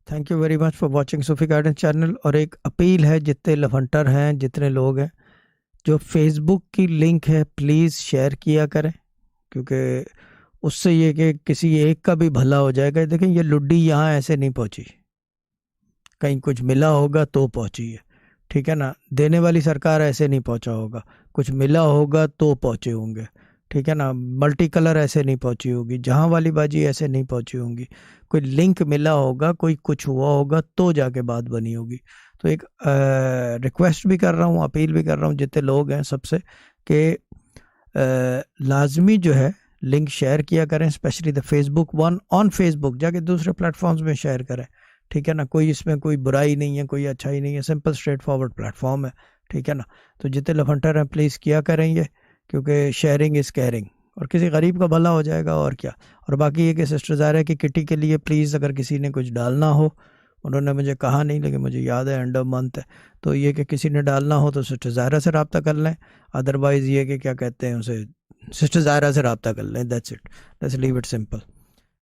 Thank you very much for watching Sufi guidance channel. اور ایک appeal ہے جتنے لفنٹر ہیں، جتنے لوگ ہیں، جو فیس بک کی لنک ہے پلیز شیئر کیا کریں، کیونکہ اس سے یہ کہ کسی ایک کا بھی بھلا ہو جائے گا. دیکھیں یہ لڈی یہاں ایسے نہیں پہنچی، کہیں کچھ ملا ہوگا تو پہنچی ہے، ٹھیک ہے نا. دینے والی سرکار ایسے نہیں پہنچا ہوگا، کچھ ملا ہوگا تو پہنچے ہوں گے، ٹھیک ہے نا. ملٹی کلر ایسے نہیں پہنچی ہوگی، جہاں والی باجی ایسے نہیں پہنچی ہوں گی. کوئی لنک ملا ہوگا، کوئی کچھ ہوا ہوگا تو جا کے بات بنی ہوگی. تو ایک ریکویسٹ بھی کر رہا ہوں، اپیل بھی کر رہا ہوں جتنے لوگ ہیں سب سے کہ لازمی جو ہے لنک شیئر کیا کریں، especially the Facebook one on Facebook, جا کے دوسرے پلیٹ فارمز میں شیئر کریں، ٹھیک ہے نا. کوئی اس میں کوئی برائی نہیں ہے، کوئی اچھائی نہیں ہے، simple straight forward plate form ہے، ٹھیک ہے نا. تو جتنے لفنٹر ہیں پلیز کیا کریں یہ، کیونکہ شیئرنگ از کیئرنگ، اور کسی غریب کا بھلا ہو جائے گا اور کیا. اور باقی یہ کہ سسٹر ظاہرہ کی کٹی کے لیے پلیز اگر کسی نے کچھ ڈالنا ہو، انہوں نے مجھے کہا نہیں لیکن مجھے یاد ہے اینڈ آف منتھ ہے، تو یہ کہ کسی نے ڈالنا ہو تو سسٹر ظاہرہ سے رابطہ کر لیں. ادروائز یہ کہ کیا کہتے ہیں اسے، سسٹر ظاہرہ سے رابطہ کر لیں. That's it, let's leave it simple.